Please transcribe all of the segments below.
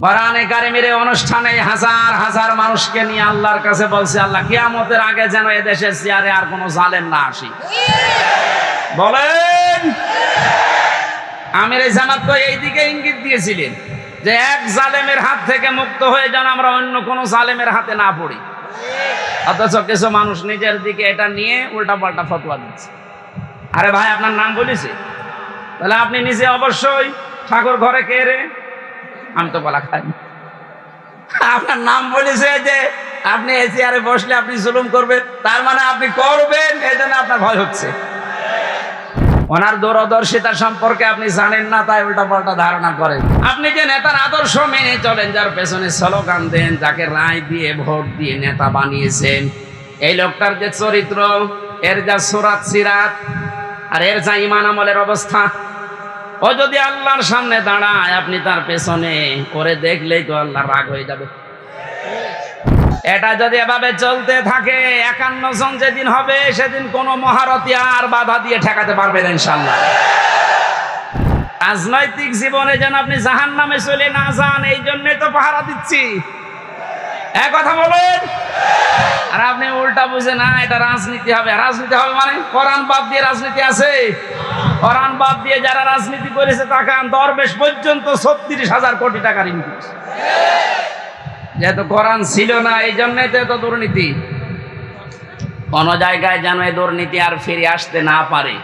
কোরআনে কারিমের অনুষ্ঠানে হাজার হাজার মানুষকে নিয়ে আল্লাহর কাছে বলছে, আল্লাহ কিয়ামতের আগে যেন এদেশের চেয়ারে আর কোনো জালেম না আসি। বলেন, আমির জামাত তো এইদিকে ইঙ্গিত দিয়েছিলেন যে এক জালেমের হাত থেকে মুক্ত হয়ে যেন আমরা অন্য কোনো জালেমের হাতে না পড়ি। অথচ কিছু মানুষ নিজের দিকে এটা নিয়ে উল্টা পাল্টা ফতোয়া দিচ্ছে। আরে ভাই, আপনার নাম বলেছে, তাহলে আপনি নিজে অবশ্যই ঠাকুর ঘরে কে রে, আমি তো বলা খাই। আপনার নাম বলেছে যে আপনি এই চেয়ারে বসলে আপনি জুলুম করবেন, তার মানে আপনি করবেন, এই জন্য আপনার ভয় হচ্ছে। ওনার দূরদর্শিতা সম্পর্কে আপনি জানেন না, তাই উল্টা পাল্টা ধারণা করেন। আপনি যে নেতার আদর্শ মেনে চলেন, যার পেছনে স্লোগান দেন, যাকে রায় দিয়ে ভোট দিয়ে নেতা বানিয়েছেন, এই লোকটার যে চরিত্র, এর যা সুরাত সিরাত আর এর যা ঈমান আমলের অবস্থা, ও যদি আল্লাহর সামনে দাঁড়ায়, আপনি তার পেছনে করে দেখলেই তো আল্লাহ রাগ হয়ে যাবে। এটা যদি এভাবে চলতে থাকে, 51 জন যেদিন হবে সেদিন কোনো মহারথী আর বাধা দিয়ে ঠেকাতে পারবে না ইনশাআল্লাহ। রাজনৈতিক জীবনে যেন আপনি জাহান্নামে চলে না যান, এই জন্যই তো পাহারা দিচ্ছি। এক কথা বলেন, আর আপনি উল্টা বুঝে না এটা রাজনীতি হবে। রাজনীতি হবে মানে কোরআন বাদ দিয়ে রাজনীতি আছে? কোরআন বাদ দিয়ে যারা রাজনীতি করেছে তাকান, দরবেশ পর্যন্ত 36,000 কোটি টাকার ইনভেস্ট। যেহেতু কোরআন ছিল না, এই জন্যই তো এত দুর্নীতি। কোন জায়গায় যেন এই দুর্নীতি আর ফিরে আসতে না পারে।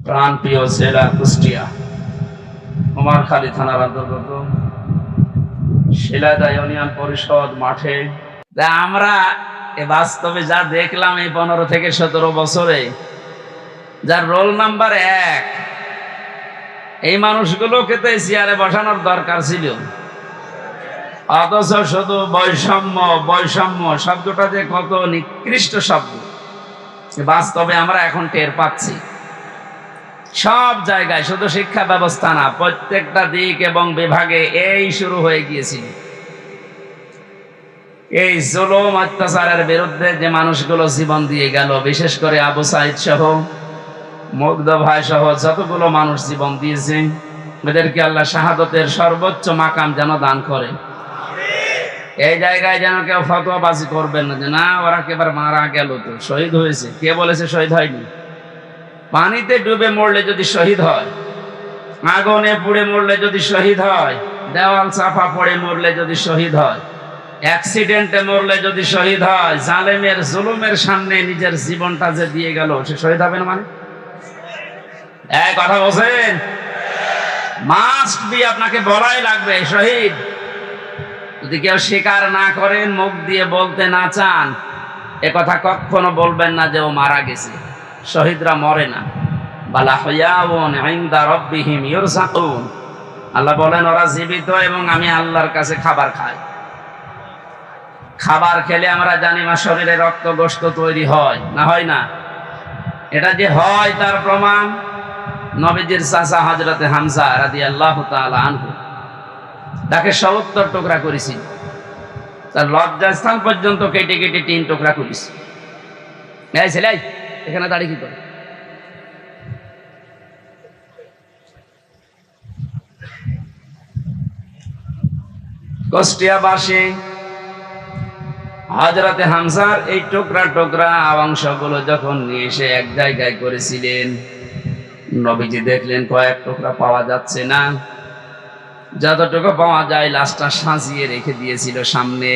প্রাণ প্রিয় জেলা কুষ্টিয়া, কুমারখালী থানার অন্তর্গত শিলাদা ইউনিয়ন পরিষদ মাঠে আমরা বাস্তবে যা দেখলাম এই 15 থেকে 17 বছরে, যার রোল নাম্বার 1, এই মানুষগুলোকে তো এই চেয়ারে বসানোর দরকার ছিল। অথচ শুধু বৈষম্য বৈষম্য শব্দটা যে কত নিকৃষ্ট শব্দ, বাস্তবে আমরা এখন টের পাচ্ছি। সব জায়গায়, শুধু শিক্ষা ব্যবস্থা না, প্রত্যেকটা দিক এবং বিভাগে এই শুরু হয়ে গিয়েছিল। এই জুলুম অত্যাচারের বিরুদ্ধে যে মানুষগুলো জীবন দিয়ে গেল, বিশেষ করে আবু সাইদ সহ, মুগ্ধ ভাই সহ যতগুলো মানুষ জীবন দিয়েছে, ওদেরকে আল্লাহ শাহাদতের সর্বোচ্চ মাকাম যেন দান করে। এই জায়গায় যেন কেউ ফতোয়াবাজি করবেন না যে না ওরা একেবারে মারা গেল, তো শহীদ হয়েছে। কে বলেছে শহীদ হয়নি? পানিতে ডুবে মরলে যদি শহীদ হয়, আগুনে পুড়ে মরলে যদি শহীদ হয়, দেওয়াল চাপা পড়ে মরলে যদি শহীদ হয়, অ্যাক্সিডেন্টে মরলে যদি শহীদ হয়, জালেমের জুলুমের সামনে নিজের জীবনটা যে দিয়ে গেল, সে শহীদ হবে না? মানে এক কথা বলছেন, মাস্ট বি, আপনাকে বলাই লাগবে শহীদ। যদি কেউ স্বীকার না করেন, মুখ দিয়ে বলতে না চান, এ কথা কখনো বলবেন না যে ও মারা গেছে। শহীদরা মরে না। বালা হুয়াউন ইনদা রাব্বিহিম ইরযাকুন, আল্লাহ বলেন ওরা জীবিত এবং আমি আল্লাহর কাছে খাবার খাই। খাবার খেলে আমরা জানি মা শরীরে রক্ত গোশত তৈরি হয় না, হয় না? এটা যে হয় তার প্রমাণ নবীজির চাচা হযরতে হামজা রাদিয়াল্লাহু তাআলা আনহু, তাকে 70 টুকরা করেছি, তার লজ্জাস্থান পর্যন্ত কেটে কেটে 3 টুকরা করেছি। এই ছেলে, এখানে দাঁড়িয়ে কি করে? কুষ্টিয়াবাসী হযরতে হামজার এই টুকরা টুকরা অংশগুলো যখন নিয়ে এসে এক জায়গায় করেছিলেন, নবীজি দেখলেন কয়েক টুকরা পাওয়া যাচ্ছে না। যতটুকু পাওয়া যায় লাশটা সাজিয়ে রেখে দিয়েছিল সামনে।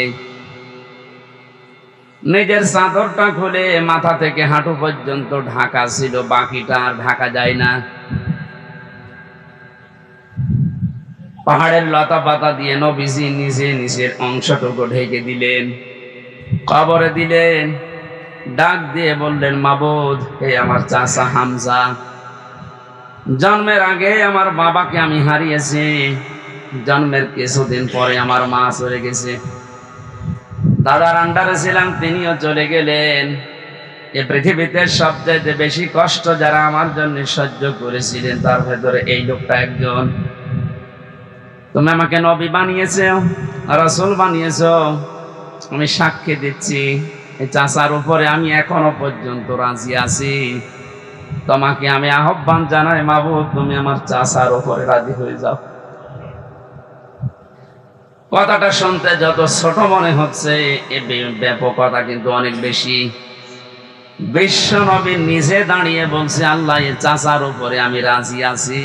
নিজের চাদরটা খুলে মাথা থেকে হাঁটু পর্যন্ত ঢাকা ছিল, বাকিটা আর ঢাকা যায় না। পাহাড়ের লতা পাতা দিয়ে নবীজি নিজে নিজের অংশটুকু ঢেকে দিলেন, কবরে দিলেন, ডাক দিয়ে বললেন, মাবুদ, হে আমার চাচা হামজা, জন্মের আগে আমার বাবাকে আমি হারিয়েছি, জন্মের কিছুদিন পরে আমার মা চলে গেছে, দাদার আন্ডারে ছিলাম, তিনিও চলে গেলেন। এ পৃথিবীতে সবচেয়ে বেশি কষ্ট যারা আমার জন্য সহ্য করেছিলেন তার ভেতরে এই লোকটা একজন। তুমি আমাকে নবী বানিয়েছো, রাসূল বানিয়েছো, আমি সাক্ষী দিচ্ছি এই চাচার উপরে আমি এখনো পর্যন্ত রাজি আছি। তোমাকে আমি আহ্বান জানাই, মাবুদ, তুমি আমার চাচার উপরে রাজি হয়ে যাও। কথাটা শুনতে যত ছোট মনে হচ্ছে, এর ব্যাপকতা কিন্তু অনেক বেশি। বিশ্ব নবী নিজে দাঁড়িয়ে বলছে, আল্লাহ, এই চাচার উপরে আমি রাজি আছি,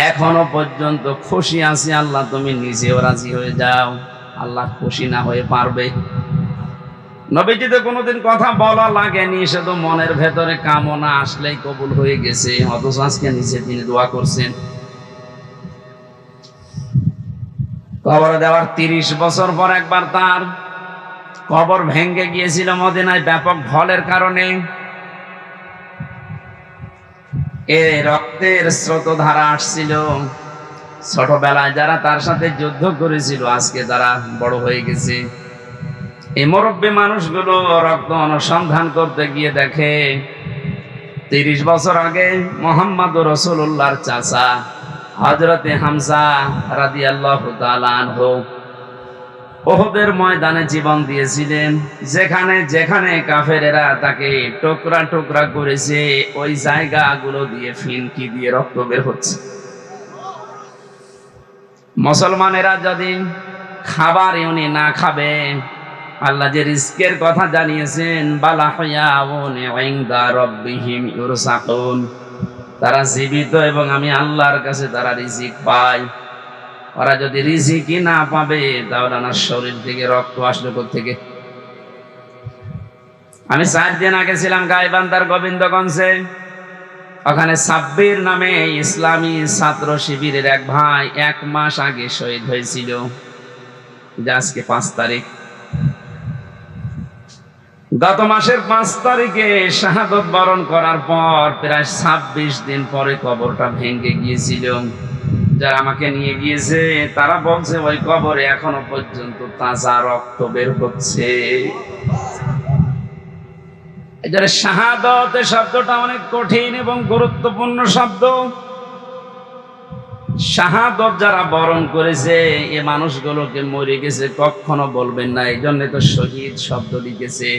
এখনো পর্যন্ত খুশি আছি, আল্লাহ তুমি নিজেও রাজি হয়ে যাও। আল্লাহ খুশি না হয়ে পারবে? নবীজি তো কোনোদিন কথা বলা লাগেনি, শুধু মনের ভেতরে কামনা আসলেই কবুল হয়ে গেছে। অথচ আজকে নিজে তিনি দোয়া করছেন। কবর দেওয়ার 30 বছর পর একবার তার কবর ভেঙে গিয়েছিল মদিনায় ব্যাপক ঢলের কারণে। এ রক্তের স্রোতধারা আসছিল। ছোটবেলায় যারা তার সাথে যুদ্ধ করেছিল আজকে তারা বড় হয়ে গেছে। এই মুরব্বী মানুষগুলো রক্ত অনুসন্ধান করতে গিয়ে দেখে 30 বছর আগে মুহাম্মদুর রাসূলুল্লাহর চাচা হযরতে হামজা রাদিয়াল্লাহু তাআলা আনহু উহুদের ময়দানে জীবন দিয়েছিলেন। যেখানে যেখানে কাফেরেরা তাকে টুকরা টুকরা করেছে, ওই জায়গাগুলো দিয়ে ফিনকি দিয়ে রক্ত বের হচ্ছে। মুসলমানেরা যদি খাবার উনি না খাবে, আল্লাহ যে রিজকের কথা জানিয়েছেন, বালাহয়াউন ইনদা রাব্বিহিম ইউরসাকুন, তারা জীবিত এবং আমি আল্লাহর কাছে তারা রিজিক পায়। ওরা যদি রিজিকই না পাবে তাহলে আমার শরীর থেকে রক্ত আসলো কোত্থেকে? আমি 4 দিন আগে ছিলাম গাইবান্ধার গোবিন্দগঞ্জে। ওখানে সাব্বির নামে ইসলামী ছাত্র শিবিরের এক ভাই 1 মাস আগে শহীদ হয়েছিল। আজকে 5 তারিখ। গত মাসের 5 তারিখে শাহাদত বরণ করার পর প্রায় 26 দিন পরে কবরটা ভেঙে গিয়েছিল। যারা আমাকে নিয়ে গিয়েছে তারা বলছে ওই কবরে এখনো পর্যন্ত তাজা রক্ত বের হচ্ছে। এজন্য শাহাদত শব্দটা অনেক কঠিন এবং গুরুত্বপূর্ণ শব্দ। শাহাদত যারা বরণ করেছে এ মানুষগুলোকে মরে গেছে কখনো বলবেন না, এই জন্য তো শহীদ শব্দ লিখেছে।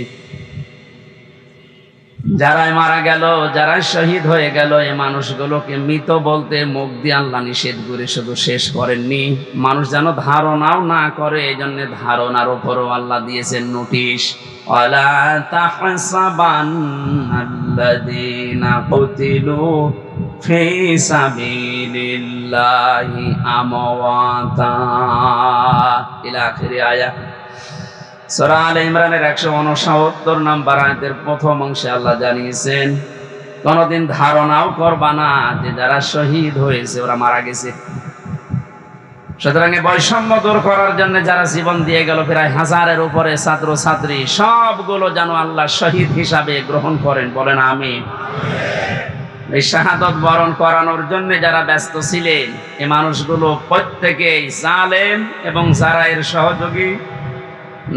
যারাই মারা গেল, যারা শহীদ হয়ে গেল, এই মানুষগুলোকে মৃত বলতে মুখ দিয়ে আল্লাহ নিষেধ করে শুধু শেষ করেননি, মানুষ যেন ধারণাও না করে, এই জন্য ধারণার উপরও আল্লাহ দিয়েছেন নোটিশ। ওয়ালা তাহসাবান্নাল্লাযীনা কুতিলু ফি সাবিলিল্লাহি আমওয়াতা ইলা আখির আয়াত। সূরা আলে ইমরানের 169 নম্বর আয়াতের প্রথম অংশে আল্লাহ জানিয়েছেন, কোনদিন ধারণাও করবা না যে যারা শহীদ হয়েছে ওরা মারা গেছে। সুতরাং বৈষম্য দূর করার জন্য যারা জীবন দিয়ে গেল প্রায় 1000-এর উপরে ছাত্র ছাত্রী, সবগুলো যেন আল্লাহ শহীদ হিসাবে গ্রহণ করেন, বলেন আমিন। এই শাহাদত বরণ করানোর জন্য যারা ব্যস্ত ছিলেন এই মানুষগুলো প্রত্যেকেই জালেম এবং যারা এর সহযোগী।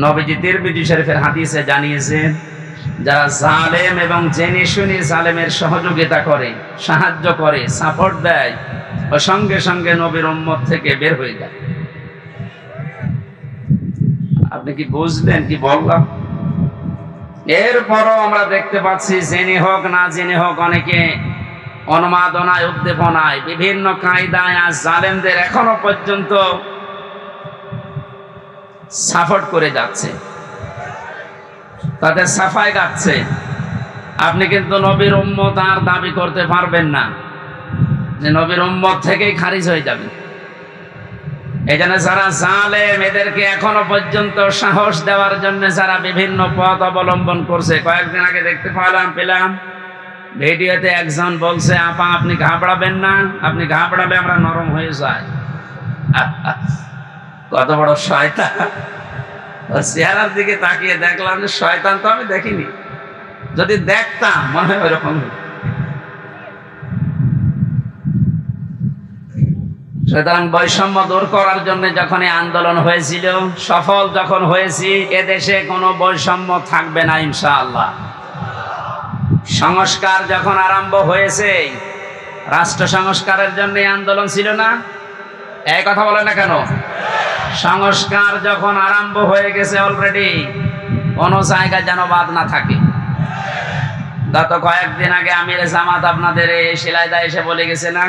নবীজি তিরমিজি শরীফের হাদিসে জানিয়েছেন, যারা জালেম এবং জেনে শুনে জালেমের সহযোগিতা করে, সাহায্য করে, সাপোর্ট দেয়, ও সঙ্গে সঙ্গে নবীর উম্মত থেকে বের হয়ে যায়। আপনি কি বুঝলেন কি বললাম? এরপরও আমরা দেখতে পাচ্ছি জেনে হোক না জেনে হোক অনেকে উন্মাদনায় উদ্দীপনায় বিভিন্ন কায়দায় আজ জালেমদের এখনো পর্যন্ত সাপোর্ট করে যাচ্ছে, তাদের সাফাই গাচ্ছে। আপনি কিন্তু নবীর উম্মত আর দাবি করতে পারবেন না যে নবীর উম্মত থেকেই খারিজ হয়ে যাবে। এই জন্য যারা জালেম এদেরকে এখনো পর্যন্ত সাহস দেওয়ার জন্য যারা বিভিন্ন পথ অবলম্বন করছে, কয়েকদিন আগে দেখতে পেলাম ভিডিওতে একজন বলছে, আপা আপনি ঘাবড়াবেন না, আপনি ঘাবড়ালে আমরা নরম হয়ে যাই। কত বড় শয়তান! চেহারার দিকে তাকিয়ে দেখলাম যে শয়তান তো আমি দেখিনি, যদি দেখতাম মনে হয় ওইরকম। সুতরাং বৈষম্য দূর করার জন্য যখন এই আন্দোলন হয়েছিল, সফল যখন হয়েছি, এদেশে কোনো বৈষম্য থাকবে না ইনশাআল্লাহ। সংস্কার যখন আরম্ভ হয়েছে, রাষ্ট্র সংস্কারের জন্য আন্দোলন ছিল না? এই কথা বলে না কেন? সংস্কার যখন আরম্ভ হয়ে গেছে অলরেডি, কোনো জায়গায় যেন বাদ না থাকে। গত কয়েকদিন আগে আমির জামাত আপনাদের এই শিলাইদা এসে বলে গেছে না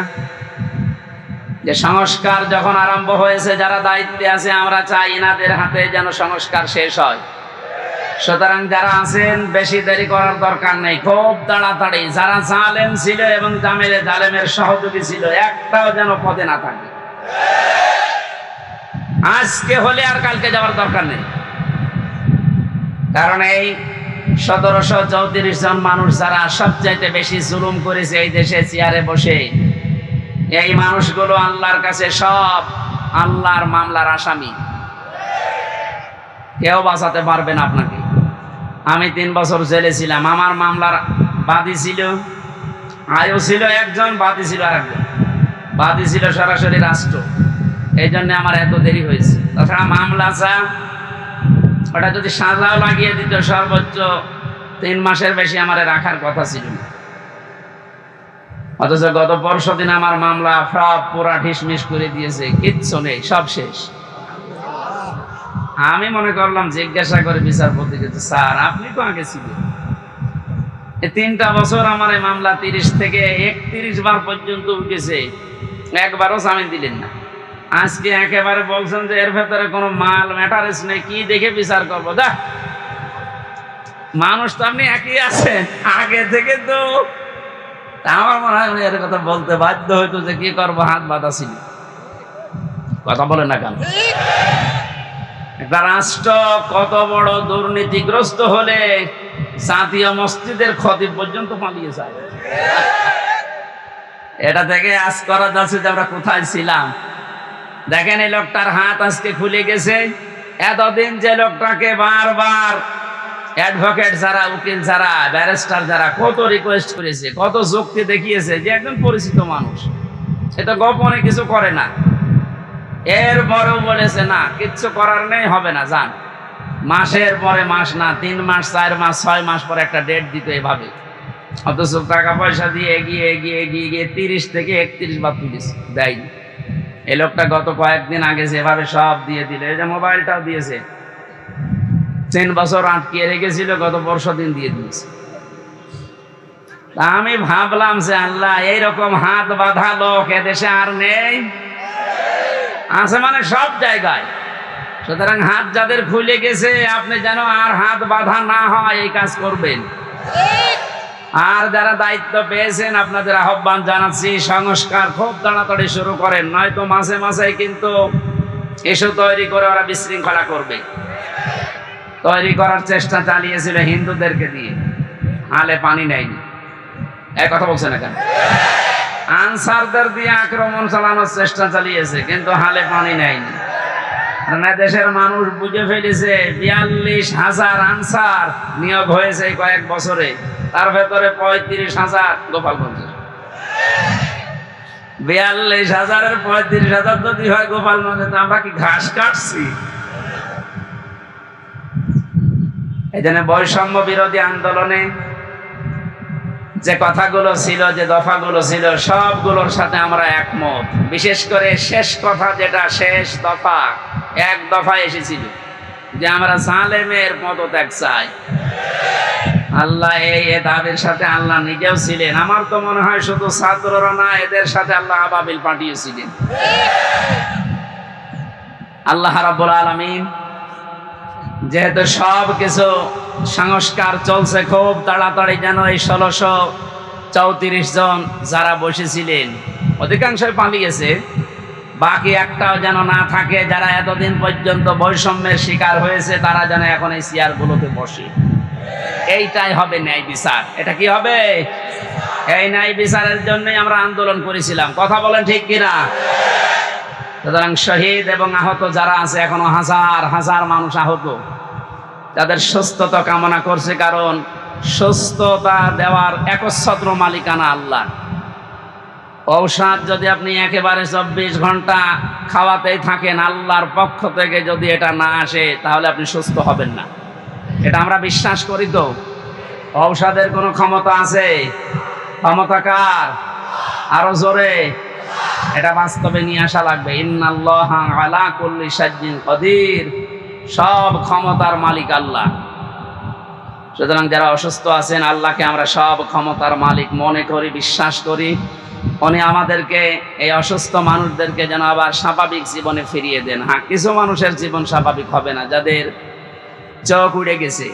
যে সংস্কার যখন আরম্ভ হয়েছে, যারা দায়িত্বে আছে আমরা চাই ইনাদের হাতে যেন সংস্কার শেষ হয়। সুতরাং যারা আছেন বেশি দেরি করার দরকার নেই, খুব তাড়াতাড়ি যারা জালেম ছিল এবং জালেমের সহযোগী ছিল একটাও যেন পদে না থাকে। আজকে হলে আর কালকে যাওয়ার দরকার নেই, কারণ এই 1734 জন মানুষ যারা সবচাইতে বেশি জুলুম করেছে এই দেশে চেয়ারে বসে, এই মানুষগুলো আল্লাহর কাছে সব আল্লাহর মামলার আসামি। কেউ বাঁচাতে পারবে না আপনাকে। আমি 3 বছর জেলে ছিলাম, আমার মামলার বাদী ছিল আয়ু ছিল একজন, বাদী ছিল আরেকজন। বাদী ছিল সরাসরি রাষ্ট্র, এই জন্য আমার এত দেরি হয়েছে। তাছাড়া মামলা ওটা যদি সাজাও লাগিয়ে দিত, সর্বোচ্চ 3 মাসের বেশি আমার রাখার কথা ছিল না। অথচ গত পরশুদিন আমার মামলা সব পুরা ঢিসমিস করে দিয়েছে, কিচ্ছু নেই, সব শেষ। আমি মনে করলাম জিজ্ঞাসা করে বিচারপতিকে, স্যার আপনি তো আগে ছিলেন, 3টা বছর আমার এই মামলা 30 থেকে 31 বার পর্যন্ত উঠেছে, একবারও জামিন দিলেন না। আজকে একেবারে বলছেন যে এর ভেতরে কোনো মাল ম্যাটারেস নেই, কি দেখে বিচার করবো? দা মানুষ তো আপনি একই আছেন আগে থেকে, তো আমার মনে হয় এর কথা বলতে বাধ্য হইতো যে কি করবো, হাত বাঁধা ছিল। কথা বলে না কেন? একটা রাষ্ট্র কত বড় দুর্নীতিগ্রস্ত হলে জাতীয় মসজিদের খতিব পর্যন্ত পালিয়ে যায়। এটা থেকে আজ করা যাচ্ছে যে আমরা কোথায় ছিলাম। দেখেন এই লোকটার হাত আজকে খুলে গেছে। এতদিন যে লোকটাকে বারবার অ্যাডভোকেট যারা, উকিল যারা, ব্যারিস্টার যারা কত রিকোয়েস্ট করেছে, কত যুক্তি দেখিয়েছে যে একজন পরিচিত মানুষ, এটা গোপনে কিছু করে না, এরপরেও বলেছে না কিচ্ছু করার নেই, হবে না, যান। মাসের পরে মাস না, 3 মাস 4 মাস 6 মাস পরে একটা ডেট দিত এভাবে। অথচ টাকা পয়সা দিয়ে এগিয়ে 30 থেকে 31 বার পুলিশ দেয়নি। এই লোকটা গত কয়েকদিন আগে যেভাবে সব দিয়ে দিল, এই যে মোবাইলটাও দিয়েছে, 3 বছর আটকে রেখেছিল, গত পরশুদিন দিয়ে দিয়েছে। আমি ভাবলাম যে আল্লাহ, এইরকম হাত বাঁধা লোক এদেশে আর নেই, আছে মানে সব জায়গায়। সুতরাং হাত যাদের খুলে গেছে, আপনি যেন আর হাত বাঁধা না হয় এই কাজ করবেন। আর যারা দায়িত্ব পেয়েছেন আপনাদের আহ্বান জানাচ্ছি, সংস্কার খুব তাড়াতাড়ি শুরু করেন, নয়তো মাঝে মাঝে কিন্তু ইস্যু তৈরি করে ওরা বিশৃঙ্খলা করবে। তৈরি করার চেষ্টা চালিয়েছিল হিন্দুদেরকে দিয়ে, হালে পানি নেয়নি। এক কথা বলছে না কেন? আনসারদের দিয়ে আক্রমণ চালানোর চেষ্টা চালিয়েছে, কিন্তু হালে পানি নেয়নি। দেশের মানুষ বুঝে ফেলেছে 42,000 আনসার নিয়োগ হয়েছে কয়েক বছরে, তার ভেতরে 35,000 গোপালগঞ্জে। 42,000-এর 35,000 যদি হয় গোপালগঞ্জে, তো আমরা কি ঘাস কাটছি? এই জন্য বৈষম্য বিরোধী আন্দোলনে যে কথাগুলো ছিল, যে দফাগুলো ছিল, সবগুলোর সাথে আমরা একমত। বিশেষ করে শেষ কথা, যেটা শেষ দফা, এক দফায় এসেছিল যে আমরা জালেমের পদত্যাগ চাই। আল্লাহ এই দাবির সাথে আল্লাহ নিজেও ছিলেন। আমার তো মনে হয় শুধু ছাত্ররা না, এদের সাথে আল্লাহ আবাবিল পাঠিয়েছিলেন। আল্লাহ রাব্বুল আলামিন যেহেতু সব কিছু সংস্কার চলছে, খুব তাড়াতাড়ি যেন এই 1634 জন যারা বসেছিলেন, অধিকাংশই পালিয়েছে, বাকি একটাও যেন না থাকে। যারা এতদিন পর্যন্ত বৈষম্যের শিকার হয়েছে তারা যেন এখন এই চেয়ারগুলোতে বসে। এইটাই হবে ন্যায় বিচার। এটা কি হবে? এই ন্যায় বিচারের জন্যই আমরা আন্দোলন করেছিলাম। কথা বলেন ঠিক কিনা? সুতরাং শহীদ এবং আহত যারা আছে, এখনো হাজার হাজার মানুষ আহত, তাদের সুস্থতা কামনা করছে। কারণ সুস্থতা দেওয়ার একচ্ছত্র মালিকানা আল্লাহ। ঔষধ যদি আপনি একেবারে 24 ঘন্টা খাওয়াতেই থাকেন, আল্লাহর পক্ষ থেকে যদি এটা না আসে তাহলে আপনি সুস্থ হবেন না। এটা আমরা বিশ্বাস করি। তো ঔষধের কোনো ক্ষমতা আছে? ক্ষমতা কার? আরো জোরে। এটা বাস্তবে নিয়ে আসা লাগবে। ইন্নাল্লাহা আলা কুল্লি শাইইন কাদির। সব ক্ষমতার মালিক আল্লাহ। সুতরাং যারা অসুস্থ আছেন, আল্লাহকে আমরা সব ক্ষমতার মালিক মনে করি, বিশ্বাস করি। উনি আমাদেরকে, এই অসুস্থ মানুষদেরকে যেন আবার স্বাভাবিক জীবনে ফিরিয়ে দেন। হ্যাঁ, কিছু মানুষের জীবন স্বাভাবিক হবে না, যাদের চোখ উড়ে গেছে,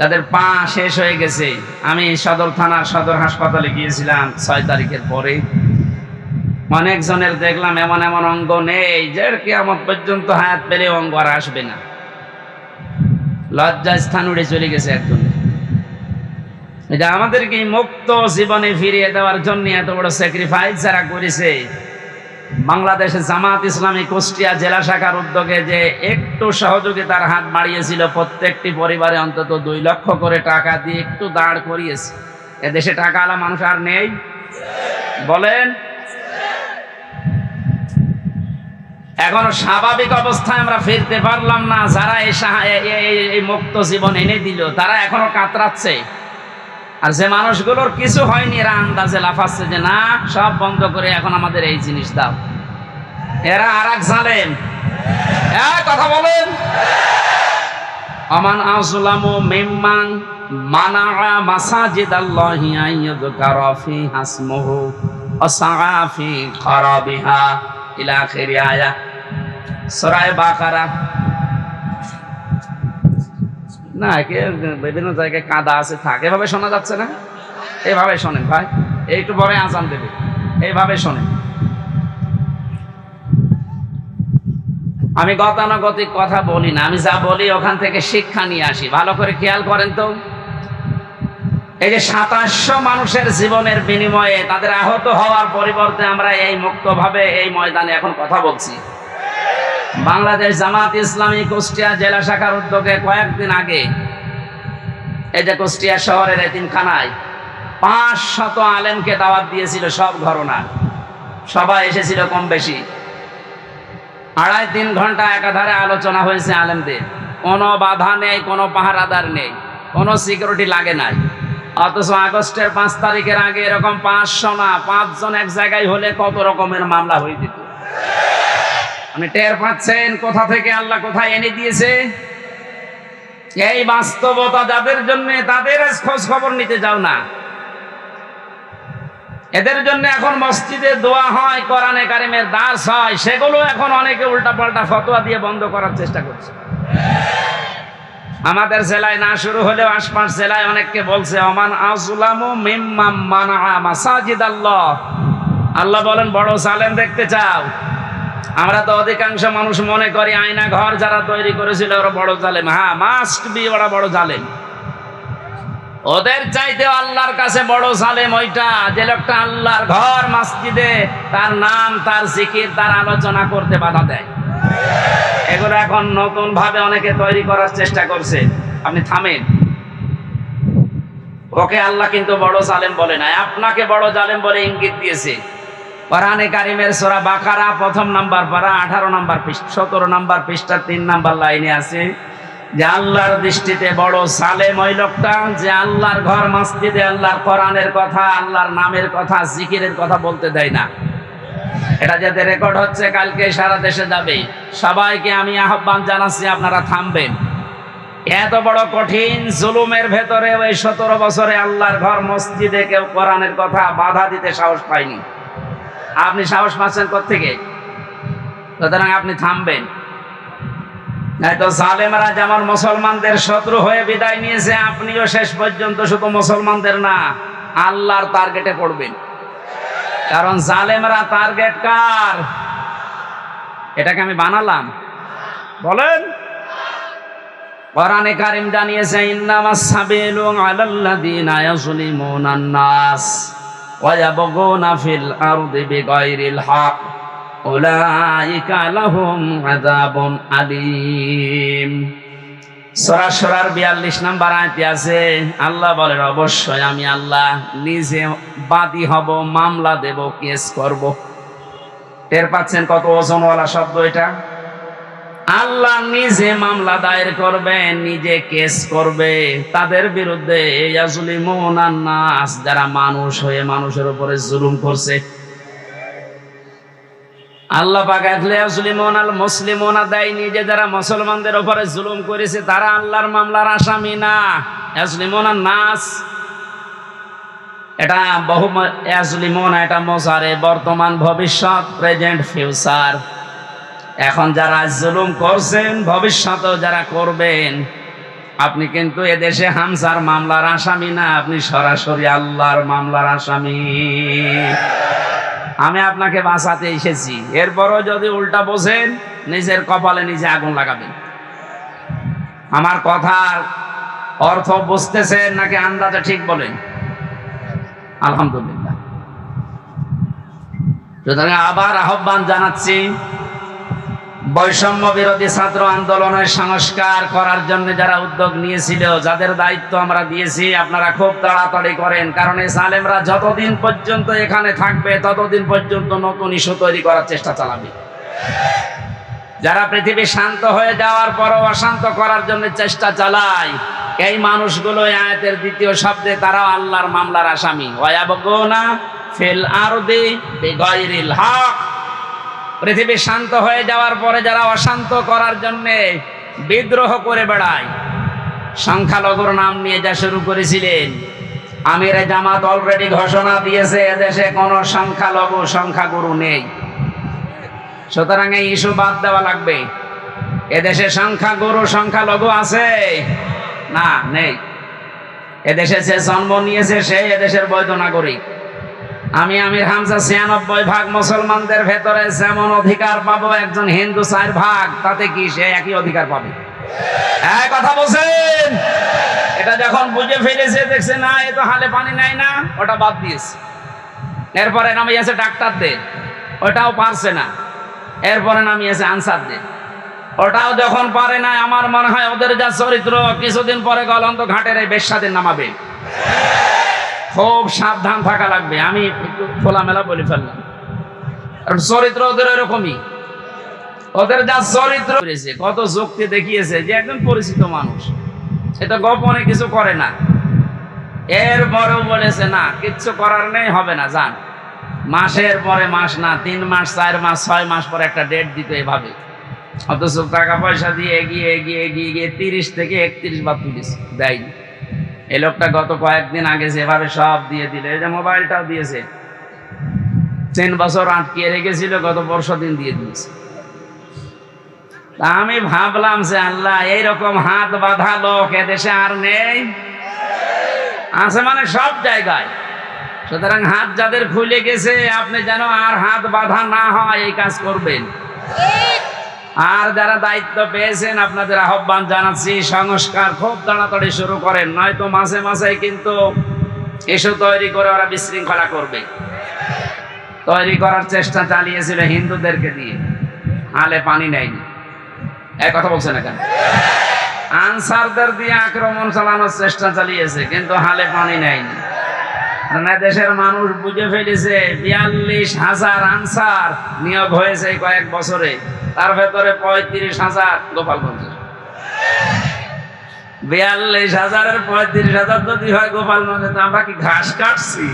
যাদের পা শেষ হয়ে গেছে। আমি সদর থানার সদর হাসপাতালে গিয়েছিলাম 6 তারিখের পরে। অনেকজনের দেখলাম এমন এমন অঙ্গ নেই যে কিয়ামত পর্যন্ত হায়াত পেলে অঙ্গ আর আসবে না। লজ্জা স্থান উড়ে চলে গেছে একজন। এটা আমাদেরকে মুক্ত জীবনে ফিরিয়ে দেওয়ার জন্য এত বড় স্যাক্রিফাইস যারা করেছে। বাংলাদেশে জামাত ইসলামী কুষ্টিয়া জেলা শাখার উদ্যোগে যে একটু সহযোগিতার হাত বাড়িয়েছিল, প্রত্যেকটি পরিবারে অন্তত 2 লক্ষ করে টাকা দিয়ে একটু দাঁড় করিয়েছে। এদেশে টাকাওয়ালা মানুষ আর নেই? বলেন। এখনো স্বাভাবিক অবস্থায় আমরা ফিরতে পারলাম না। যারা এই মুক্ত জীবন এনে দিল, তারা এখনো কাতরাচ্ছে। আর যে মানুষগুলোর কিছু হয়নি, এরা আন্দাজে লাফাচ্ছে যে না, সব বন্ধ করে এখন আমাদের এই জিনিস দাও। এরা আর এক জালেম। কথা বলেন। আমান আযলামু মিম্মান মানাআ মাসাজিদাল্লাহি আইয়ুযকারা ফিহা ইসমুহু ওয়া সাআ ফি খারাবিহা ইলা আখিরি আয়াত, সূরা বাকারা। না, বিভিন্ন জায়গায় কাদা আছে, থাক। এভাবে শোনা যাচ্ছে না? এইভাবে শোনেন ভাই, একটু পরে আজান দেবে, এইভাবে শোনেন। আমি গতানুগতিক কথা বলি না, আমি যা বলি ওখান থেকে শিক্ষা নিয়ে আসি। ভালো করে খেয়াল করেন তো। এই যে 2700 মানুষের জীবনের বিনিময়ে তাদের আহত হওয়ার পরিবর্তে আমরা এই মুক্তভাবে এই ময়দানে এখন কথা বলছি। বাংলাদেশ জামাত ইসলামী কুষ্টিয়া জেলা শাখার উদ্যোগে কয়েকদিন আগে এই যে কুষ্টিয়া শহরের এতিমখানায় 500 আলেমকে দাওয়াত দিয়েছিল, সব ঘরনা। সবাই এসেছিল কম বেশি। 2.5-3 ঘন্টা একাধারে আলোচনা হয়েছে আলেমদের। কোনো বাধা নেই, কোনো পাহারাদার নেই, কোনো সিকিউরিটি লাগে নাই। অথচ আগস্টের 5 তারিখের আগে এরকম 500 না, 5 জন এক জায়গায় হলে কত রকমের মামলা হয়ে যেত। আপনি টের পাচ্ছেন কোথা থেকে আল্লাহ কোথায় এনে দিয়েছে? এই বাস্তবতা যাদের জন্য, তাদের খোঁজ খবর নিতে যাও না। এদের জন্য এখন মসজিদে দোয়া হয়, কোরআনে কারিমের দাস হয়, সেগুলো এখন অনেকে উল্টাপাল্টা ফতোয়া দিয়ে বন্ধ করার চেষ্টা করছে। আমাদের জেলায় না শুরু হলেও আশপাশ জেলায় অনেককে বলছে ওমান আযলামু মিম্মান মানাআ মাসাজিদাল্লাহ। আল্লাহ বলেন, বড় জালেম দেখতে চাও? আমরা তো অধিকাংশ মানুষ মনে করি আয়না ঘর যারা তৈরি করেছিল ওরা বড় জালেম। হ্যাঁ, মাস্ট বি, ওরা বড় জালেম। ওদের চাইতেও আল্লাহর কাছে বড় জালেম ওইটা, যে লোকটা আল্লাহর ঘর মসজিদে তার নাম, তার জিকির, তার আলোচনা করতে বাধা দেয়। এগুলো এখন নতুন ভাবে অনেকে তৈরি করার চেষ্টা করছে। আপনি থামেন। ওকে আল্লাহ কিন্তু বড় জালেম বলে না, আপনাকে বড় জালেম বলে ইঙ্গিত দিয়েছে। কোরআনে কারিমের সূরা বাকারা 1 নাম্বার পারা 18 নাম্বার পৃষ্ঠা 17 নাম্বার পৃষ্ঠা 3 নাম্বার লাইনে আছে যে আল্লাহর দৃষ্টিতে বড় জালেম ওই লোকটা যে আল্লাহর ঘর মসজিদে আল্লাহর কোরআনের কথা, আল্লাহর নামের কথা, জিকিরের কথা বলতে দেয় না। এটা যাতে রেকর্ড হচ্ছে, কালকে সারা দেশে যাবে। সবাইকে আমি আহ্বান জানাচ্ছি, আপনারা থামবেন। এত বড় কঠিন জুলুমের ভেতরে ওই 17 বছরে আল্লাহর ঘর মসজিদে কেউ কোরআনের কথা বাধা দিতে সাহস পায়নি। আপনি সাহস পাচ্ছেন কোত্থেকে? সুতরাং আপনি থামবেন। নয়তো জালেমরা যেমন মুসলমানদের শত্রু হয়ে বিদায় নিয়েছে, আপনিও শেষ পর্যন্ত শুধু মুসলমানদের না, আল্লাহর টার্গেটে পড়বেন। কারণ জালেমরা টার্গেট কার? এটাকে আমি বানালাম? বলেন। কোরআনে কারীম জানিয়েছে ইন্নামাস সাবিলু আলাল্লাযিনা ইয়াযলিমুনান নাস ওয়া ইয়াবগুনা ফিল আরদি বিগাইরিল হক উলাইকা লাহুম আযাবুন আলীম। সূরা শুরার 42 নম্বর আয়াতে আছে, আল্লাহ বলেন অবশ্যই আমি আল্লাহ নিজে বাদী হব, মামলা দেব, কেস করব। টের পাচ্ছেন কত ওজনওয়ালা শব্দ এটা? আল্লাহ নিজে মামলা দায়ের করবে, নিজে কেস করবে তাদের বিরুদ্ধে, ইয়াজলিমুনান নাস, যারা মানুষ হয়ে মানুষের উপরে জুলুম করছে। আল্লাহ পাক ইয়াজলিমুনাল মুসলিমুনা দেয়, নিজে যারা মুসলমানদের উপরে জুলুম করেছে তারা আল্লাহর মামলার আসামি না। ইয়াজলিমুনান নাস এটা বহু, ইয়াজলিমুনা এটা মুজারে, বর্তমান, ভবিষ্যৎ, প্রেজেন্ট, ফিউচার। এখন যারা জুলুম করছেন, ভবিষ্যতেও যারা করবেন, আপনি কিন্তু এদেশে হামজার মামলার আসামি না, আপনি সরাসরি আল্লাহর মামলার আসামি। আমি আপনাকে বাঁচাতে এসেছি, এরপরও যদি উল্টা বোঝেন নিজের কপালে নিজে আগুন লাগাবেন। আমার কথার অর্থ বুঝতেছেন নাকি আন্দাজে ঠিক বলেন? আলহামদুলিল্লাহ। সুতরাং আবার আহ্বান জানাচ্ছি, বৈষম্য বিরোধী ছাত্র আন্দোলনের সংস্কার করার জন্য যারা উদ্যোগ নিয়েছিল, যাদের দায়িত্ব আমরা দিয়েছি, আপনারা খুব তাড়াতাড়ি করেন, কারণ এই জালেমরা যতদিন পর্যন্ত এখানে থাকবে ততদিন পর্যন্ত নতুন ইস্যু তৈরি করার চেষ্টা চালাবে। যারা পৃথিবী শান্ত হয়ে যাওয়ার পরও অশান্ত করার জন্য চেষ্টা চালায়, এই মানুষগুলো আয়াতের দ্বিতীয় শব্দে তারাও আল্লাহর মামলার আসামি। ওয়ায়াবগুনা ফিল আরদি বিগাইরিল হক। পৃথিবী শান্ত হয়ে যাওয়ার পরে যারা অশান্ত করার জন্য বিদ্রোহ করে বেড়ায়, সংখ্যালঘুর নাম নিয়ে যা শুরু করেছিলেন, আমিরে জামাত অলরেডি ঘোষণা দিয়েছে এদেশে কোনো সংখ্যালঘু সংখ্যাগুরু নেই। সুতরাং এই ইস্যু বাদ দেওয়া লাগবে। এদেশে সংখ্যাগুরু সংখ্যালঘু আছে না? নেই। এদেশে যে জন্ম নিয়েছে সে এদেশের বৈধ নাগরিক। আমি আমির হামজা 96% মুসলমানদের ভেতরে যেমন অধিকার পাবো, একজন হিন্দু 4%, তাতে কি সে একই অধিকার পাবে? এক কথা বলছেন। এটা যখন বুঝে ফেলেছে, দেখছে না এ তো হালে পানি নেয় না, ওটা বাদ দিয়েছে। এরপরে নামিয়েছে ডাক্তারদের, ওটাও পারছে না। এরপরে নামিয়েছে আনসারদের, ওটাও যখন পারে না, আমার মনে হয় ওদের যা চরিত্র, কিছুদিন পরে গলন্ত ঘাটের এই বেশ্যাদের নামাবে। খুব সাবধান থাকা লাগবে। আমি একটু খোলামেলা বলে ফেললাম, কারণ চরিত্র ওদের ওরকমই। ওদের যা চরিত্র করেছে, কত যুক্তি দেখিয়েছে যে একজন পরিচিত মানুষ, এটা গোপনে কিছু করে না। এরপরেও বলেছে না কিচ্ছু করার নেই, হবে না, যান। মাসের পরে মাস না, 3 মাস, 4 মাস, 6 মাস পরে একটা ডেট দিত এভাবে। অথচ টাকা পয়সা দিয়ে এগিয়ে এগিয়ে এগিয়ে গিয়ে 30 থেকে 31 বার তুলিস দেয়নি। এই লোকটা গত কয়েকদিন আগে যেভাবে সব দিয়ে দিল, এই যে মোবাইলটাও দিয়েছে, 3 বছর আটকিয়ে রেখেছিল, গত বর্ষ দিন দিয়ে দিয়েছে। আমি ভাবলাম যে আল্লাহ, এইরকম হাত বাঁধা লোক এদেশে আর নেই। আছে মানে সব জায়গায়। সুতরাং হাত যাদের খুলে গেছে, আপনি যেন আর হাত বাঁধা না হয় এই কাজ করবেন। আর যারা দায়িত্ব পেয়েছেন, আপনাদের আহ্বান জানাচ্ছি, সংস্কার খুব তাড়াতাড়ি শুরু করেন, নয়তো মাঝে মাঝে কিন্তু ইস্যু তৈরি করে ওরা বিশৃঙ্খলা করবে। তৈরি করার চেষ্টা চালিয়েছিল হিন্দুদেরকে দিয়ে, হালে পানি নেয়নি। এক কথা বলছে না কেন? আনসারদের দিয়ে আক্রমণ চালানোর চেষ্টা চালিয়েছে, কিন্তু হালে পানি নেয়নি। দেশের মানুষ বুঝে ফেলেছে 42,000 আনসার নিয়োগ হয়েছে কয়েক বছরে, তার ভেতরে 35,000 গোপালগঞ্জের। 42,000-এর 35,000 যদি হয় গোপালগঞ্জে, তো আমরা কি ঘাস কাটছি?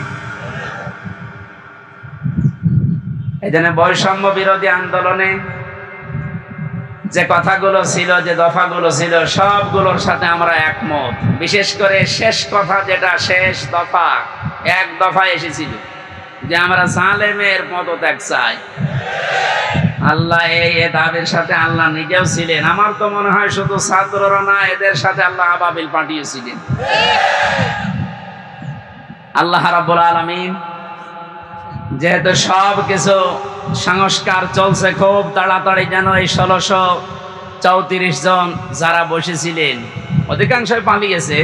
এই জন্য বৈষম্য বিরোধী আন্দোলনে যে কথাগুলো ছিল, যে দফাগুলো ছিল, সবগুলোর সাথে আমরা একমত। বিশেষ করে শেষ কথা, যেটা শেষ দফা, এক দফা এসেছিল যে আমরা জালেমের পদত্যাগ চাই। আল্লাহ এই দাবির সাথে আল্লাহ নিজেও ছিলেন। আমার তো মনে হয় শুধু ছাত্ররা না, এদের সাথে আল্লাহ আবাবিল পাঠিয়েছিলেন। আল্লাহ রাব্বুল আলামিন যেহেতু সব কিছু সংস্কার চলছে খুব তাড়াতাড়ি, যেন এই 1634 জন যারা বসেছিলেন অধিকাংশই পালিয়েছে,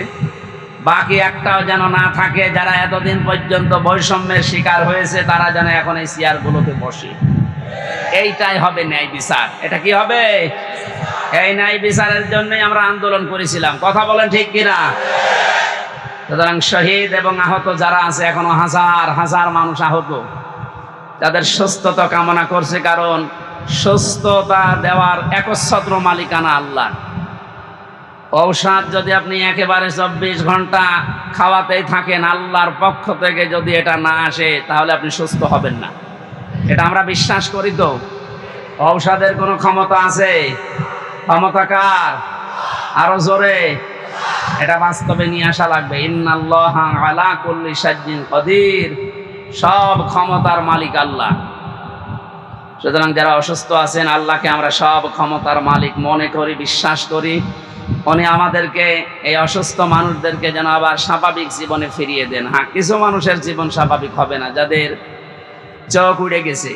বাকি একটাও যেন না থাকে, যারা এতদিন পর্যন্ত বৈষম্যের শিকার হয়েছে তারা যেন এখন এই চেয়ারগুলোতে বসে। এইটাই হবে ন্যায় বিচার। এটা কি হবে? এই ন্যায় বিচারের জন্যই আমরা আন্দোলন করেছিলাম। কথা বলেন ঠিক কিনা? সুতরাং শহীদ এবং আহত যারা আছে, এখনো হাজার হাজার মানুষ আহত, তাদের সুস্থতা কামনা করছে, কারণ সুস্থতা দেওয়ার একচ্ছত্র মালিকানা আল্লাহ। ঔষধ যদি আপনি একেবারে 24 ঘন্টা খাওয়াতেই থাকেন, আল্লাহর পক্ষ থেকে যদি এটা না আসে তাহলে আপনি সুস্থ হবেন না। এটা আমরা বিশ্বাস করি। তো ঔষধের কোনো ক্ষমতা আছে? ক্ষমতা কার? আরো জোরে। এটা বাস্তবে নিয়ে আসা লাগবে। ইন্নাল্লাহা আলা কুল্লি শাইইন কাদির। সব ক্ষমতার মালিক আল্লাহ। সুতরাং যারা অসুস্থ আছেন, আল্লাহকে আমরা সব ক্ষমতার মালিক মনে করি, বিশ্বাস করি। উনি আমাদেরকে, এই অসুস্থ মানুষদেরকে যেন আবার স্বাভাবিক জীবনে ফিরিয়ে দেন। হ্যাঁ, কিছু মানুষের জীবন স্বাভাবিক হবে না, যাদের চোখ উড়ে গেছে,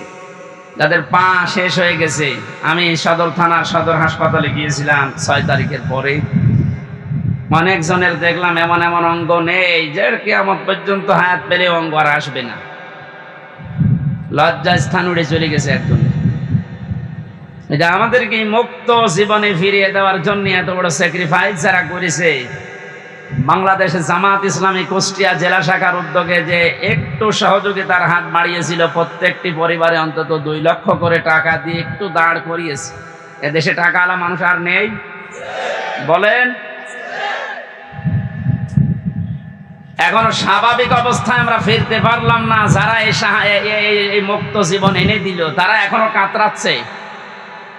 যাদের পা শেষ হয়ে গেছে। আমি সদর থানার সদর হাসপাতালে গিয়েছিলাম 6 তারিখের পরে। অনেকজনের দেখলাম এমন এমন অঙ্গ নেই যে কিয়ামত পর্যন্ত হায়াত পেলে অঙ্গ আর আসবে না। লজ্জা স্থান উড়ে চলে গেছে একদম। এটা আমাদেরকে মুক্ত জীবনে ফিরিয়ে দেওয়ার জন্য এত বড় স্যাক্রিফাইস যারা করেছে। বাংলাদেশে জামাত ইসলামী কুষ্টিয়া জেলা শাখার উদ্যোগে যে একটু সহযোগিতার হাত বাড়িয়েছিল, প্রত্যেকটি পরিবারে অন্তত 2 লক্ষ করে টাকা দিয়ে একটু দাঁড় করিয়েছে। এদেশে টাকাওয়ালা মানুষ আর নেই? বলেন। এখনো স্বাভাবিক অবস্থায় আমরা ফিরতে পারলাম না। যারা এই মুক্ত জীবন এনে দিল, তারা এখনো কাতরাচ্ছে।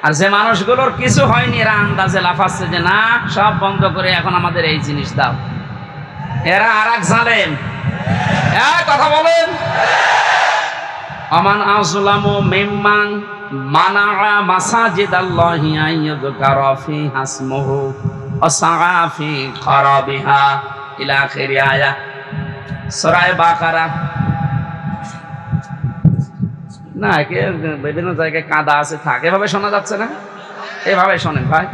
আর যে মানুষগুলোর কিছু হয়নি, এরা আন্দাজে লাফাচ্ছে যে না, সব বন্ধ করে এখন আমাদের এই জিনিস দাও। এরা আর এক জালেম। কথা বলেন। আমান আযলামু মিম্মান মানাআ মাসাজিদাল্লাহি আন ইউযকারা ফিহা ইসমুহু ওয়া সাআ ফি খারাবিহা ইলা আখিরি আয়াত, সূরা বাকারা। না, বিভিন্ন জায়গায় কাদা আছে, থাক, এভাবে শোনা যাচ্ছে না? এইভাবে শোনেন ভাই,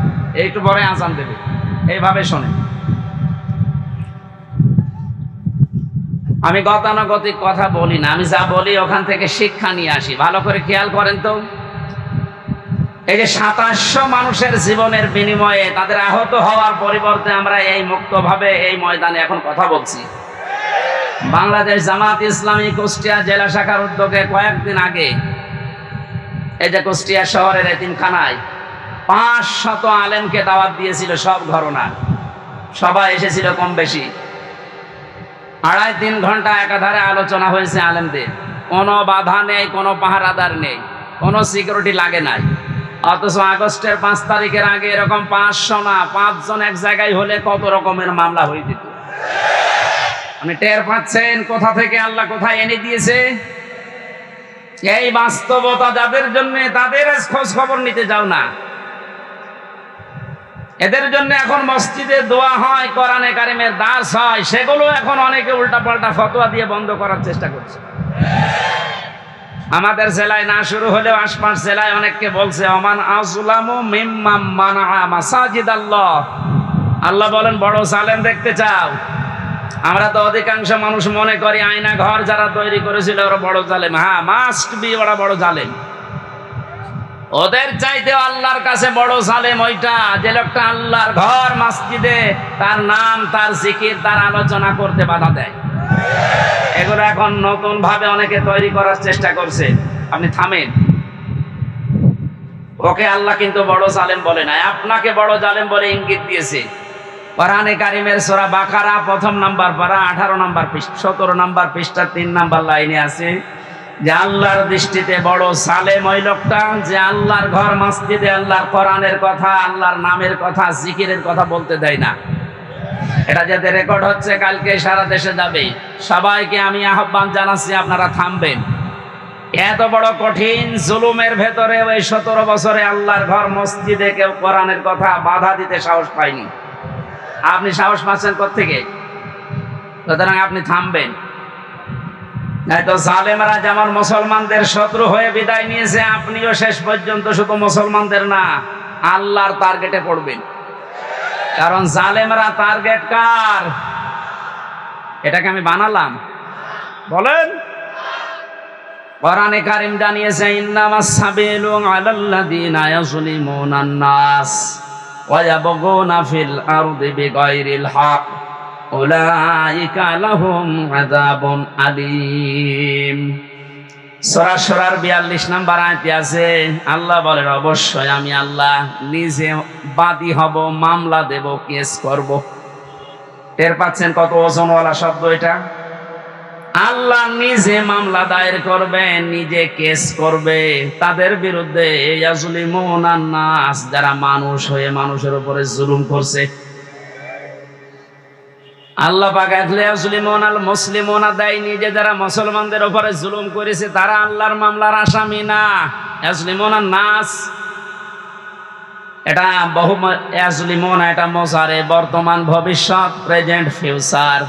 একটু পরে আজান দেবে, এইভাবে শোনেন। আমি গতানুগতিক কথা বলি না, আমি যা বলি ওখান থেকে শিক্ষা নিয়ে আসি। ভালো করে খেয়াল করেন তো। এই যে 2700 মানুষের জীবনের বিনিময়ে তাদের আহত হওয়ার পরিবর্তে আমরা এই মুক্তভাবে এই ময়দানে এখন কথা বলছি। বাংলাদেশ জামাত ইসলামী কুষ্টিয়া জেলা শাখার উদ্যোগে কয়েকদিন আগে এই যে কুষ্টিয়া শহরের এতিমখানায় 500 আলেমকে দাওয়াত দিয়েছিল, সব ঘরনা, সবাই এসেছিল কম বেশি। 2.5-3 ঘন্টা একাধারে আলোচনা হয়েছে আলেমদের। কোনো বাধা নেই, কোনো পাহারাদার নেই, কোনো সিকিউরিটি লাগে নাই। অথচ আগস্টের 5 তারিখের আগে এরকম 500 না, 5 জন এক জায়গায় হলে কত রকমের মামলা হয়ে যেত। আপনি টের পাচ্ছেন কোথা থেকে আল্লাহ কোথায় এনে দিয়েছে? এই বাস্তবতা যাদের জন্য, তাদের খোঁজ খবর নিতে যাও না। এদের জন্য এখন মসজিদে দোয়া হয়, কোরআনে কারিমের দার্স হয়, সেগুলো এখন অনেকে উল্টাপাল্টা ফতোয়া দিয়ে বন্ধ করার চেষ্টা করছে। আমাদের জেলায় না শুরু হলেও আশপাশ জেলায় অনেককে বলছে ওমান আযলামু মিম্মান মানাআ মাসাজিদাল্লাহ। আল্লাহ বলেন, বড় জালেম দেখতে চাও? আমরা তো অধিকাংশ মানুষ মনে করি আয়না ঘর যারা তৈরি করেছিল ওরা বড় জালেম। হ্যাঁ, মাস্ট বি, ওরা বড় জালেম। ওদের চাইতে আল্লাহর কাছে বড় জালেম ওইটা, যে লোকটা আল্লাহর ঘর মসজিদে তার নাম, তার জিকির, তার আলোচনা করতে বাধা দেয়। এগুলো এখন নতুন ভাবে অনেকে তৈরি করার চেষ্টা করছে। আপনি থামেন। ওকে আল্লাহ কিন্তু বড় জালেম বলে নাই, আপনাকে বড় জালেম বলে ইঙ্গিত দিয়েছে। কোরআনে কারিমের সূরা বাকারা 1 নাম্বার পারা 18 নাম্বার পৃষ্ঠা 17 নাম্বার পৃষ্ঠা 3 নাম্বার লাইনে আছে যে আল্লাহর দৃষ্টিতে বড় জালেম ওই লোকটা যে আল্লাহর ঘর মসজিদে আল্লাহর কোরআনের কথা, আল্লাহর নামের কথা, জিকিরের কথা বলতে দেয় না। এটা যাতে রেকর্ড হচ্ছে, কালকে সারা দেশে যাবে। সবাইকে আমি আহ্বান জানাচ্ছি, আপনারা থামবেন। এত বড় কঠিন জুলুমের ভেতরে ওই 17 বছরে আল্লাহর ঘর মসজিদে কেউ কোরআনের কথা বাধা দিতে সাহস পায়নি। আপনি সাহস পাচ্ছেন কোত্থেকে? সুতরাং আপনি থামবেন। নাই তো জালেমরা যেমন মুসলমানদের শত্রু হয়ে বিদায় নিয়েছে, আপনিও শেষ পর্যন্ত শুধু মুসলমানদের না, আল্লাহর টার্গেটে পড়বেন। কারণ জালেমরা টার্গেট কার? এটাকে আমি বানালাম? বলেন। কোরআনে কারীম জানিয়েছে, ইন্নামাস সাবিলু আলাল্লাযিনা ইয়াযলিমুনান নাস ওয়া ইয়াবগুনা ফিল আরদি বিগাইরিল হক উলাইকা লাহুম আযাবুন আলীম। সূরা শুরার 42 নম্বর আয়াতে আছে, আল্লাহ বলেন, অবশ্যই আমি আল্লাহ নিজে বাদী হব, মামলা দেব, কেস করব। টের পাচ্ছেন কত ওজনওয়ালা শব্দ এটা? আল্লাহ নিজে মামলা দায়ের করবে, নিজে কেস করবে তাদের বিরুদ্ধে, ইয়াজলিমুনান নাস, যারা মানুষ হয়ে মানুষের উপরে জুলুম করছে। আল্লাহ পাক ইয়াজলিমুনাল মুসলিমুনা দেয়নি যে যারা মুসলমানদের উপরে জুলুম করেছে তারা আল্লাহর মামলার আসামি না। ইয়াজলিমুনান নাস এটা বহু, ইয়াজলিমুনা এটা মুজারে, বর্তমান, ভবিষ্যৎ, প্রেজেন্ট, ফিউচার।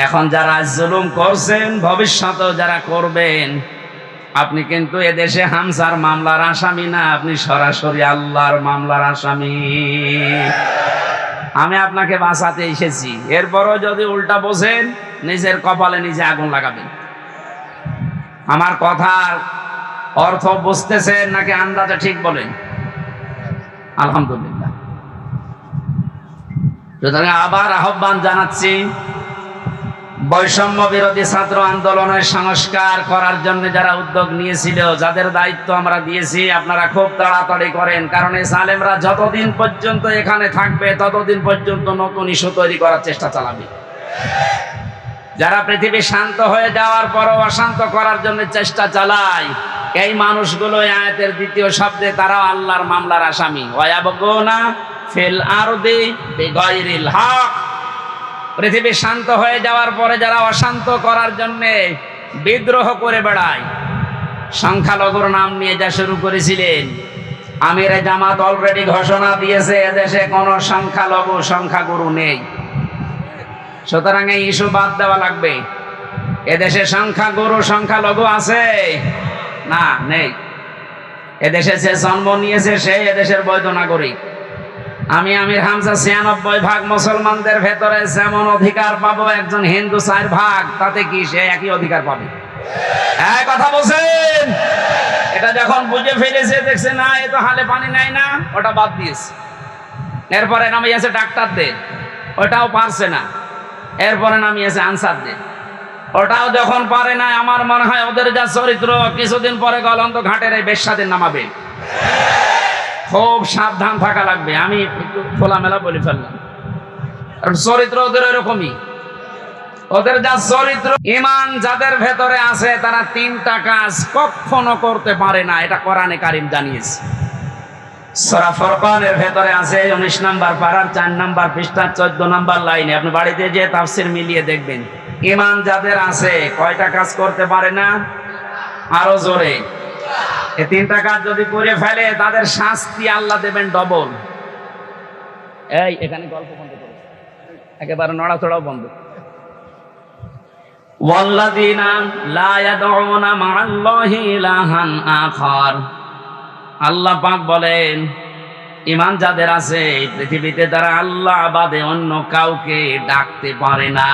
এখন যারা জুলুম করছেন, ভবিষ্যতেও যারা করবেন, আপনি কিন্তু এদেশে হামজার মামলার আসামি না, আপনি সরাসরি আল্লাহর মামলার আসামি। আমি আপনাকে বাঁচাতে এসেছি, এরপরও যদি উল্টা বোঝেন, নিজের কপালে নিজে আগুন লাগাবেন। আমার কথার অর্থ বুঝতেছেন নাকি আন্দাজে ঠিক বলেন? আলহামদুলিল্লাহ। সুতরাং আবার আহ্বান জানাচ্ছি, বৈষম্য বিরোধী ছাত্র আন্দোলনের সংস্কার করার জন্য যারা উদ্যোগ নিয়েছিল, যাদের দায়িত্ব আমরা দিয়েছি, আপনারা খুব তাড়াতাড়ি করেন। কারণ এই জালেমরা যতদিন পর্যন্ত এখানে থাকবে ততদিন পর্যন্ত নতুন ইস্যু তৈরি করার চেষ্টা চালাবে। যারা পৃথিবী শান্ত হয়ে যাওয়ার পরও অশান্ত করার জন্য চেষ্টা চালায়, এই মানুষগুলো আয়াতের দ্বিতীয় শব্দে তারাও আল্লাহর মামলার আসামি। ওয়ায়াবগুনা ফিল আরদি বিগাইরিল হক। পৃথিবী শান্ত হয়ে যাওয়ার পরে যারা অশান্ত করার জন্য বিদ্রোহ করে বেড়ায়, সংখ্যালঘুর নাম নিয়ে যা শুরু করেছিলেন, আমিরে জামাত অলরেডি ঘোষণা দিয়েছে এদেশে কোনো সংখ্যালঘু সংখ্যাগুরু নেই। সুতরাং এই ইস্যু বাদ দেওয়া লাগবে। এদেশে সংখ্যাগুরু সংখ্যালঘু আছে না? নেই। এদেশে যে জন্ম নিয়েছে সে এদেশের বৈধ নাগরিক। আমি আমির হামজা 96% মুসলমানদের ভেতরে যেমন অধিকার পাবো, একজন হিন্দু 4%, তাতে কি সে একই অধিকার পাবে? এক কথা বলছেন। এটা যখন বুঝে ফেলেছে, দেখছে না এ তো হালে পানি নেয় না, ওটা বাদ দিয়েছে। এরপরে নামিয়েছে ডাক্তারদের, ওটাও পারছে না। এরপরে নামিয়েছে আনসারদের, ওটাও যখন পারে না, আমার মনে হয় ওদের যা চরিত্র, কিছুদিন পরে গলন্ত ঘাটের এই বেশ্যাদের নামাবে। খুব সাবধান থাকা লাগবে। আমি একটু খোলামেলা বলে ফেললাম, কারণ চরিত্র ওদের এরকমই। ওদের যা চরিত্র, ঈমান যাদের ভেতরে আছে তারা 3টা কাজ কখনো করতে পারে না, এটা কোরআনে কারীম জানিয়েছে। সূরা ফুরকানের ভেতরে আছে 19 নম্বর পারার 4 নম্বর পৃষ্ঠা 14 নম্বর লাইনে। আপনি বাড়িতে যে তাফসীর মিলিয়ে দেখবেন, ঈমান যাদের আছে কয়টা কাজ করতে পারে না? আরো জোরে। এই 3টা কাজ যদি করে ফেলে তাদের শাস্তি আল্লাহ দেবেন ডবল। এই এখানে গল্প বন্ধ করো, একেবারে নড়াচড়াও বন্ধ। ওয়াল্লাযীনা লা ইয়াদউনা মা'আল্লাহি ইলাহান আখার। আল্লাহ পাক বলেন, ঈমান যাদের আছে পৃথিবীতে তারা আল্লাহ বাদে অন্য কাউকে ডাকতে পারে না।